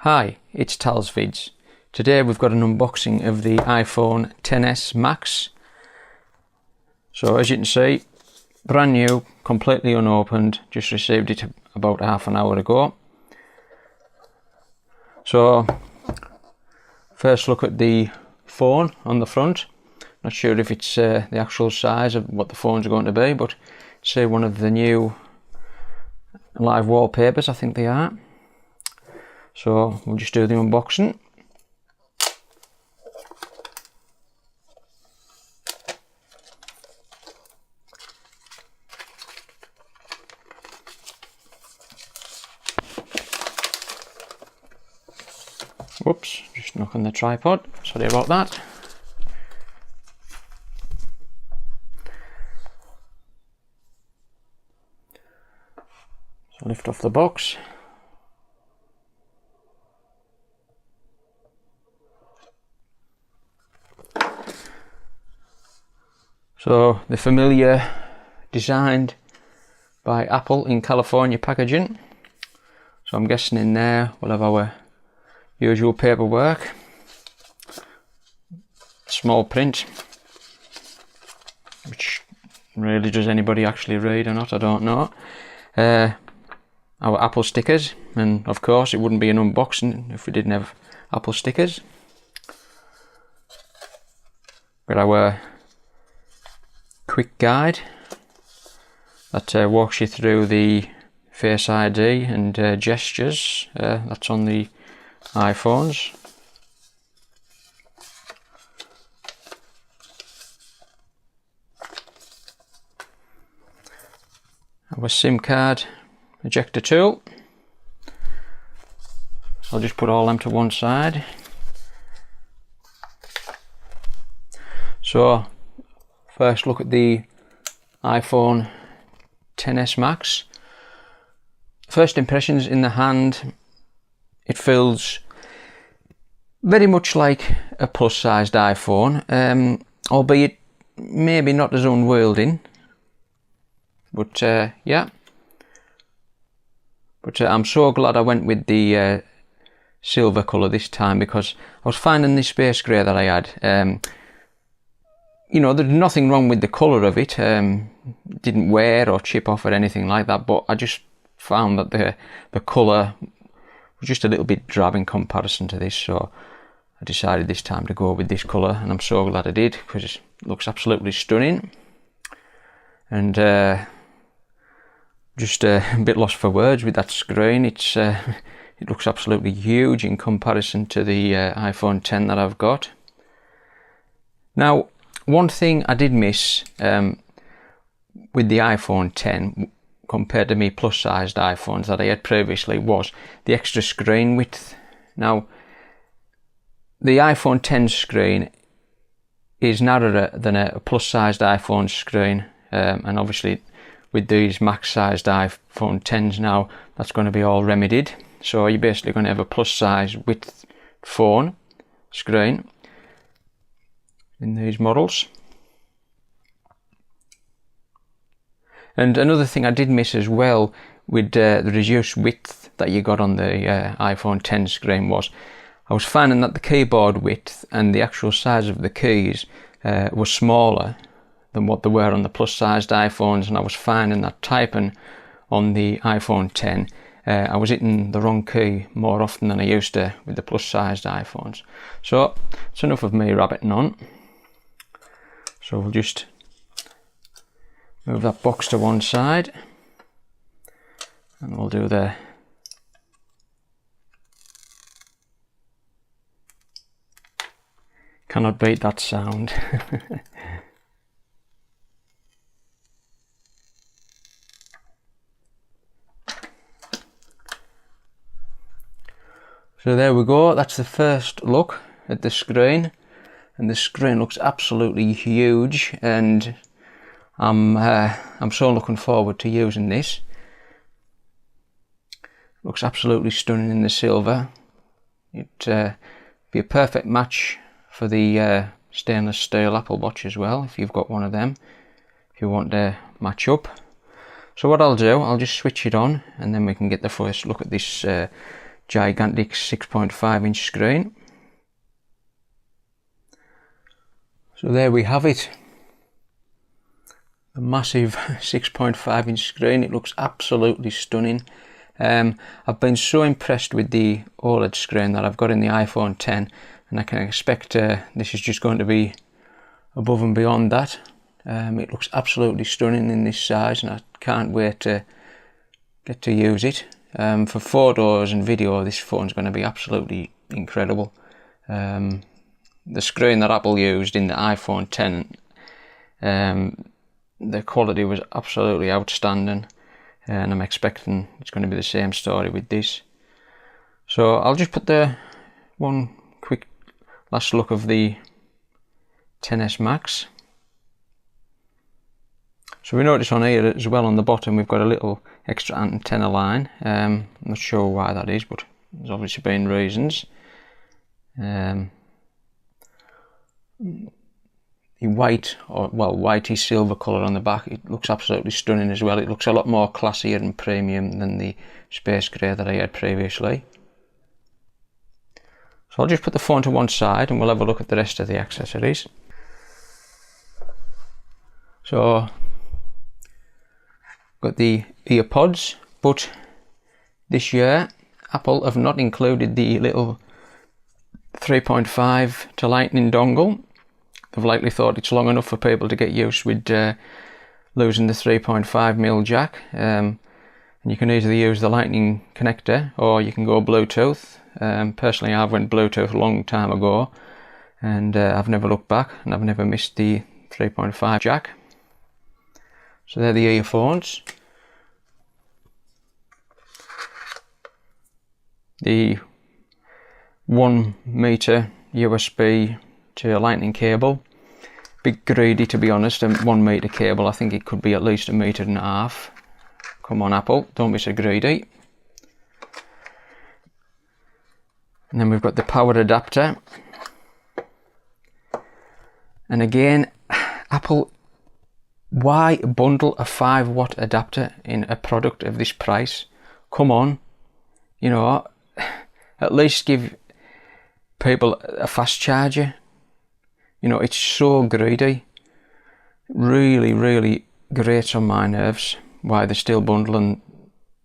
Hi, it's Tal's Vids. Today we've got an unboxing of the iPhone XS Max. So as you can see, brand new, completely unopened, just received it about half an hour ago. So first look at the phone on the front. Not sure if it's the actual size of what the phone's going to be, but say one of the new live wallpapers, I think they are. So we'll just do the unboxing. Whoops, just knocking the tripod, sorry about that. So lift off the box. So the familiar designed by Apple in California packaging. So I'm guessing in there we'll have our usual paperwork, small print, which really does anybody actually read or not, I don't know. Our Apple stickers, and of course it wouldn't be an unboxing if we didn't have Apple stickers. Got our quick guide that walks you through the Face ID and gestures that's on the iPhones. Our SIM card ejector tool. I'll just put all them to one side. So first look at the iPhone XS Max. First impressions in the hand, it feels very much like a plus-sized iPhone, albeit maybe not as unwielding, but yeah. But I'm so glad I went with the silver colour this time, because I was finding the space grey that I had, you know, there's nothing wrong with the colour of it, didn't wear or chip off or anything like that, but I just found that the colour was just a little bit drab in comparison to this, so I decided this time to go with this colour, and I'm so glad I did, because it looks absolutely stunning. And just a bit lost for words with that screen. It looks absolutely huge in comparison to the iPhone X that I've got. Now, one thing I did miss with the iPhone X compared to me plus-sized iPhones that I had previously was the extra screen width. Now, the iPhone X screen is narrower than a plus-sized iPhone screen, and obviously with these max-sized iPhone Xs now, that's going to be all remedied. So you're basically going to have a plus-size width phone screen in these models. And another thing I did miss as well with the reduced width that you got on the iPhone X screen was I was finding that the keyboard width and the actual size of the keys were smaller than what they were on the plus-sized iPhones, and I was finding that typing on the iPhone X, I was hitting the wrong key more often than I used to with the plus-sized iPhones. So it's enough of me rabbiting on. So we'll just move that box to one side, and we'll do the cannot beat that sound. So there we go, that's the first look at the screen, and the screen looks absolutely huge, and I'm so looking forward to using this. Looks absolutely stunning in the silver. It'd be a perfect match for the stainless steel Apple Watch as well, if you've got one of them, if you want to match up. So what I'll do, I'll just switch it on, and then we can get the first look at this gigantic 6.5 inch screen. So there we have it. A massive 6.5 inch screen. It looks absolutely stunning. I've been so impressed with the OLED screen that I've got in the iPhone 10, and I can expect this is just going to be above and beyond that. It looks absolutely stunning in this size, and I can't wait to get to use it. For photos and video, this phone's going to be absolutely incredible. The screen that Apple used in the iPhone 10, the quality was absolutely outstanding, and I'm expecting it's going to be the same story with this. So I'll just put the one quick last look of the XS Max. So we notice on here as well on the bottom we've got a little extra antenna line. I'm not sure why that is, but there's obviously been reasons. The white, or well, whitey silver colour on the back, it looks absolutely stunning as well. It looks a lot more classier and premium than the space grey that I had previously. So I'll just put the phone to one side and we'll have a look at the rest of the accessories. So got the earpods, but this year Apple have not included the little 3.5 to lightning dongle. They've likely thought it's long enough for people to get used with losing the 3.5mm jack. And you can either use the lightning connector or you can go Bluetooth. Personally, I've went Bluetooth a long time ago, and I've never looked back, and I've never missed the 3.5 jack. So they're the earphones. The 1 meter USB to a lightning cable. Bit greedy, to be honest. A 1 meter cable, I think it could be at least 1.5 meters. Come on, Apple, don't be so greedy. And then we've got the power adapter. And again, Apple, why bundle a 5-watt adapter in a product of this price? Come on, you know, at least give people a fast charger. You know, it's so greedy. Really, really grates on my nerves why they're still bundling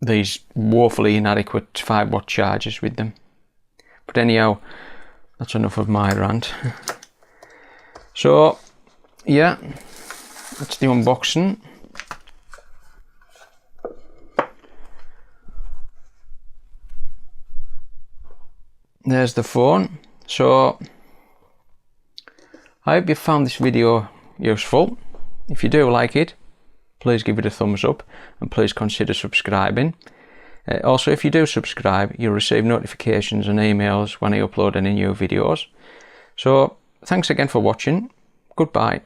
these woefully inadequate 5-watt chargers with them. But anyhow, that's enough of my rant. So, yeah, that's the unboxing. There's the phone. So I hope you found this video useful. If you do like it, please give it a thumbs up and please consider subscribing. Also, if you do subscribe, you'll receive notifications and emails when I upload any new videos. So thanks again for watching. Goodbye.